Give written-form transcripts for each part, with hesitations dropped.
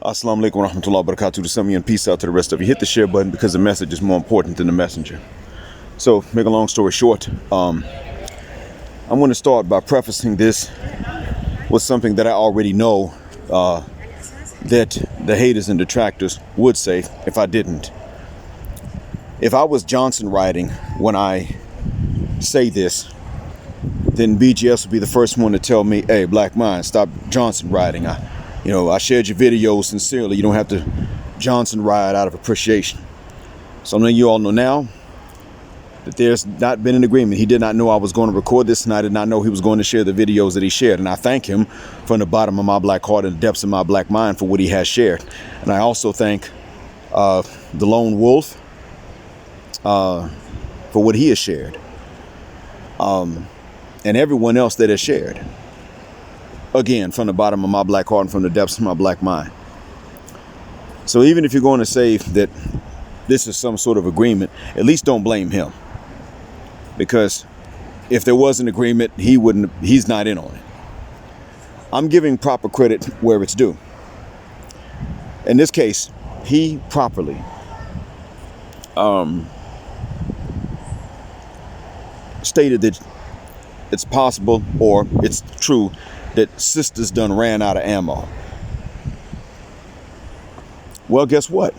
Assalamu alaikum wa rahmatullahi wa barakatuh. To some of you, and peace out to the rest of you. Hit the share button because the message is more important than the messenger. So, make a long story short, I'm going to start by prefacing this with something that I already know that the haters and detractors would say if I didn't. If I was Johnson writing when I say this, then BGS would be the first one to tell me, hey, black mind, stop Johnson writing. I shared your video sincerely. You don't have to Johnson ride out of appreciation. So now you all know now that there's not been an agreement. He did not know I was going to record this, and I did not know he was going to share the videos that he shared. And I thank him from the bottom of my black heart and the depths of my black mind for what he has shared. And I also thank the lone wolf for what he has shared. And everyone else that has shared. Again, from the bottom of my black heart and from the depths of my black mind. So even if you're going to say that this is some sort of agreement, at least don't blame him. Because if there was an agreement, he's not in on it. I'm giving proper credit where it's due. In this case, he properly stated that it's possible, or it's true, that sisters done ran out of ammo. Well, guess what?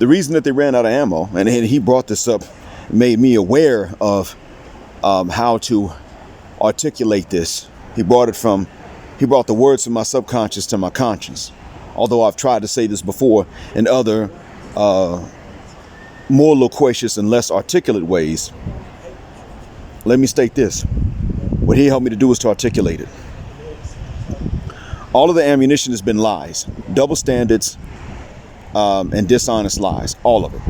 The reason that they ran out of ammo, and he brought this up, made me aware of how to articulate this. He brought the words from my subconscious to my conscience. Although I've tried to say this before in other more loquacious and less articulate ways. Let me state this. What he helped me to do is to articulate it. All of the ammunition has been lies, double standards, and dishonest lies, all of it.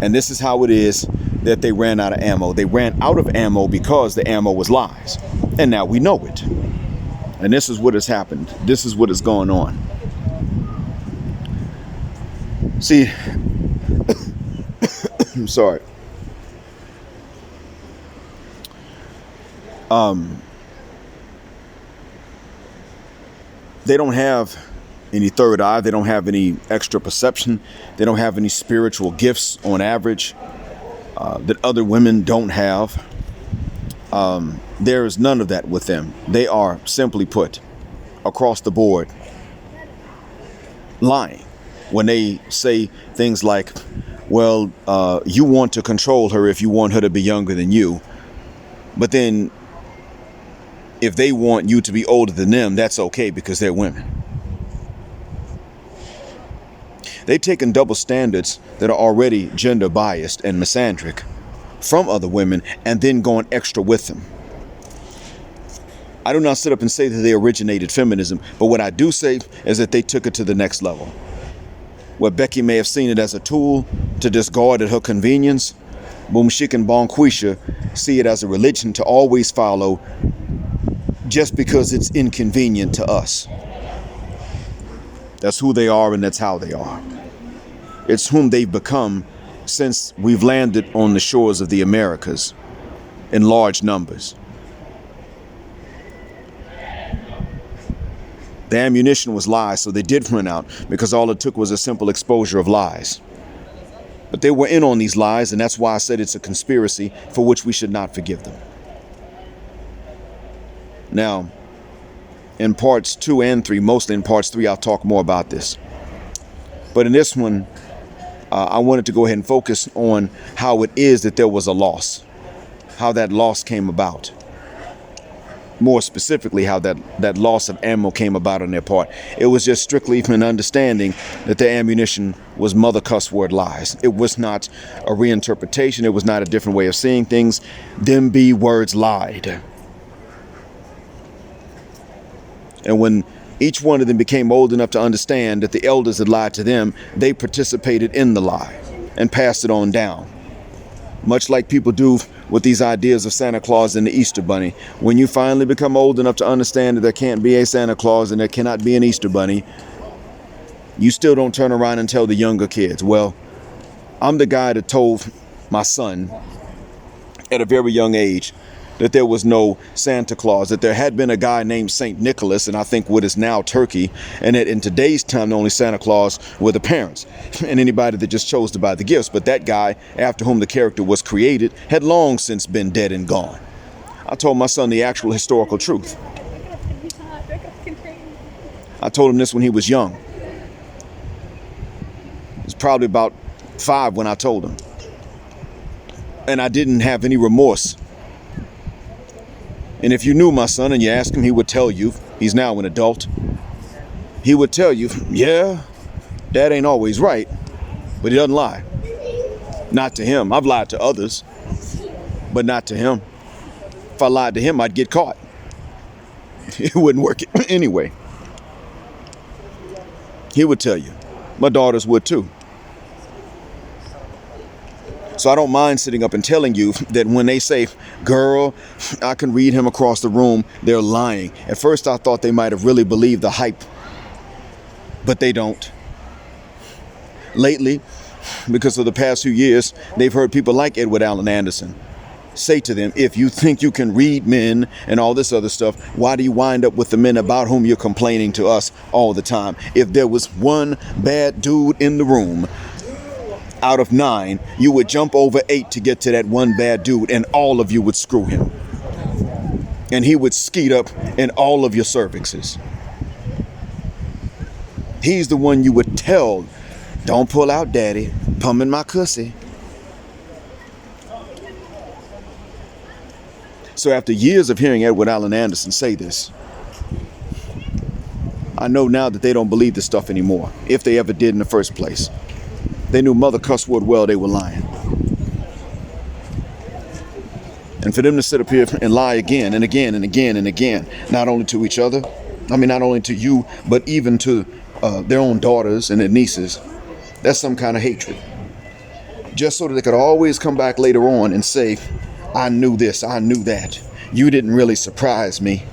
And this is how it is that they ran out of ammo. They ran out of ammo because the ammo was lies. And now we know it. And this is what has happened. This is what is going on. See, I'm sorry. They don't have any third eye. They don't have any extra perception. They don't have any spiritual gifts on average that other women don't have. There is none of that with them. They are, simply put, across the board, lying when they say things like, well, you want to control her if you want her to be younger than you. But then if they want you to be older than them, that's okay because they're women. They've taken double standards that are already gender biased and misandric from other women and then gone extra with them. I do not sit up and say that they originated feminism, but what I do say is that they took it to the next level. Where Becky may have seen it as a tool to discard at her convenience, Boomshik and Bonquisha see it as a religion to always follow just because it's inconvenient to us. That's who they are and that's how they are. It's whom they've become since we've landed on the shores of the Americas in large numbers. The ammunition was lies, so they did run out because all it took was a simple exposure of lies. But they were in on these lies, and that's why I said it's a conspiracy for which we should not forgive them. Now, in parts 2 and 3, mostly in parts 3, I'll talk more about this. But in this one, I wanted to go ahead and focus on how it is that there was a loss, how that loss came about. More specifically, how that loss of ammo came about on their part. It was just strictly from an understanding that their ammunition was mother cuss word lies. It was not a reinterpretation. It was not a different way of seeing things. Them be words lied. And when each one of them became old enough to understand that the elders had lied to them, they participated in the lie and passed it on down. Much like people do with these ideas of Santa Claus and the Easter Bunny. When you finally become old enough to understand that there can't be a Santa Claus and there cannot be an Easter Bunny, you still don't turn around and tell the younger kids. Well, I'm the guy that told my son at a very young age that there was no Santa Claus, that there had been a guy named St. Nicholas, and I think what is now Turkey, and that in today's time, the only Santa Claus were the parents and anybody that just chose to buy the gifts. But that guy, after whom the character was created, had long since been dead and gone. I told my son the actual historical truth. I told him this when he was young. He was probably about 5 when I told him. And I didn't have any remorse. And if you knew my son and you asked him, he would tell you, he's now an adult, he would tell you, yeah, dad ain't always right, but he doesn't lie. Not to him. I've lied to others, but not to him. If I lied to him, I'd get caught. It wouldn't work anyway. He would tell you. My daughters would too. So I don't mind sitting up and telling you that when they say, girl, I can read him across the room, they're lying. At first I thought they might have really believed the hype, but they don't. Lately, because of the past few years, they've heard people like Edward Allen Anderson say to them, if you think you can read men and all this other stuff, why do you wind up with the men about whom you're complaining to us all the time? If there was one bad dude in the room, out of 9, you would jump over 8 to get to that one bad dude, and all of you would screw him. And he would skeet up in all of your cervixes. He's the one you would tell, don't pull out, daddy, pumping my cussy. So after years of hearing Edward Allen Anderson say this, I know now that they don't believe this stuff anymore, if they ever did in the first place. They knew Mother Cusswood well, they were lying. And for them to sit up here and lie again and again and again and again, not only to each other, not only to you, but even to their own daughters and their nieces, that's some kind of hatred. Just so that they could always come back later on and say, I knew this, I knew that. You didn't really surprise me.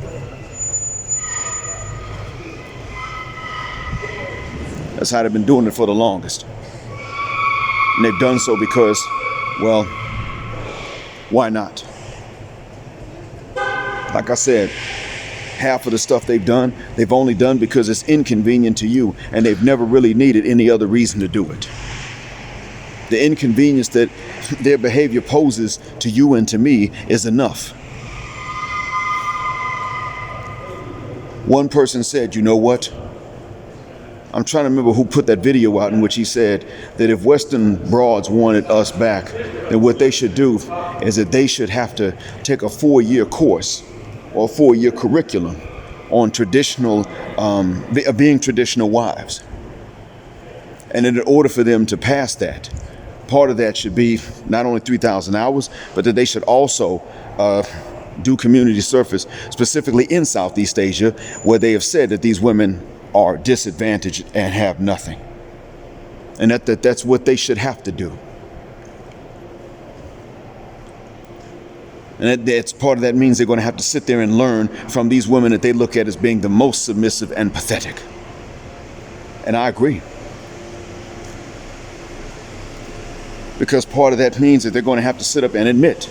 That's how they've been doing it for the longest. And they've done so because, well, why not? Like I said, half of the stuff they've done, they've only done because it's inconvenient to you, and they've never really needed any other reason to do it. The inconvenience that their behavior poses to you and to me is enough. One person said, you know what? I'm trying to remember who put that video out in which he said that if Western broads wanted us back, then what they should do is that they should have to take a 4-year course or a 4-year curriculum on being traditional wives. And in order for them to pass that, part of that should be not only 3,000 hours, but that they should also do community service, specifically in Southeast Asia, where they have said that these women are disadvantaged and have nothing. And that's what they should have to do. And that's part of that means they're going to have to sit there and learn from these women that they look at as being the most submissive and pathetic. And I agree. Because part of that means that they're going to have to sit up and admit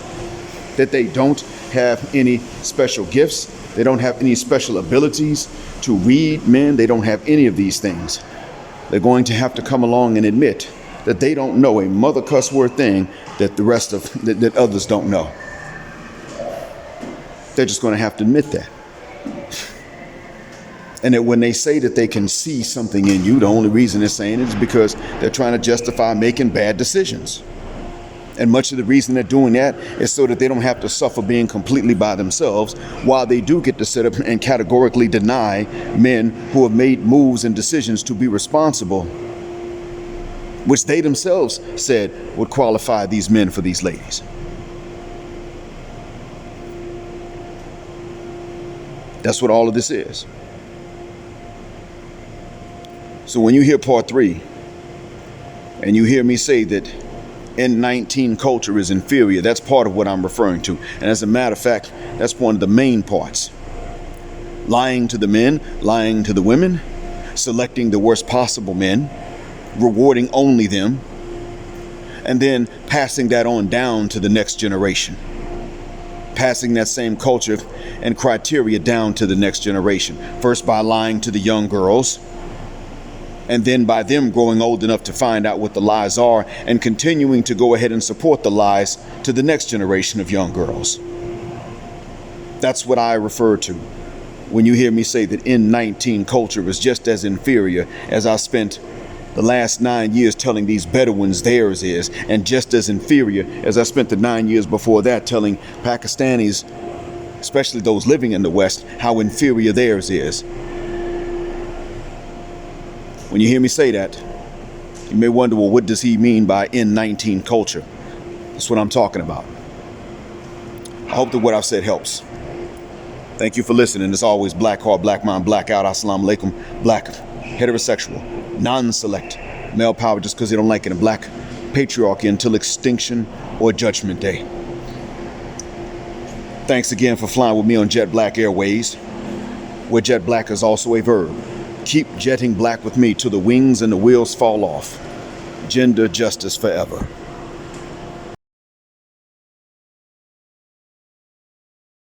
that they don't have any special gifts. They don't have any special abilities to read men. They don't have any of these things. They're going to have to come along and admit that they don't know a mother cuss word thing that the rest of that others don't know. They're just going to have to admit that. And that when they say that they can see something in you, the only reason they're saying it is because they're trying to justify making bad decisions. And much of the reason they're doing that is so that they don't have to suffer being completely by themselves, while they do get to sit up and categorically deny men who have made moves and decisions to be responsible, which they themselves said would qualify these men for these ladies. That's what all of this is. So when you hear part 3, and you hear me say that N19 culture is inferior, that's part of what I'm referring to. And as a matter of fact, that's one of the main parts. Lying to the men, lying to the women, selecting the worst possible men, rewarding only them, and then passing that on down to the next generation. passing that same culture and criteria down to the next generation. First by lying to the young girls, and then by them growing old enough to find out what the lies are and continuing to go ahead and support the lies to the next generation of young girls. That's what I refer to when you hear me say that N19 culture is just as inferior as I spent the last 9 years telling these Bedouins theirs is, and just as inferior as I spent the 9 years before that telling Pakistanis, especially those living in the West, how inferior theirs is. When you hear me say that, you may wonder, well, what does he mean by N19 culture? That's what I'm talking about. I hope that what I've said helps. Thank you for listening. As always, black heart, black mind, black out. Assalamu alaikum. Black, heterosexual, non-select, male power just because they don't like it, and black patriarchy until extinction or judgment day. Thanks again for flying with me on Jet Black Airways, where jet black is also a verb. Keep jetting black with me till the wings and the wheels fall off. Gender justice forever.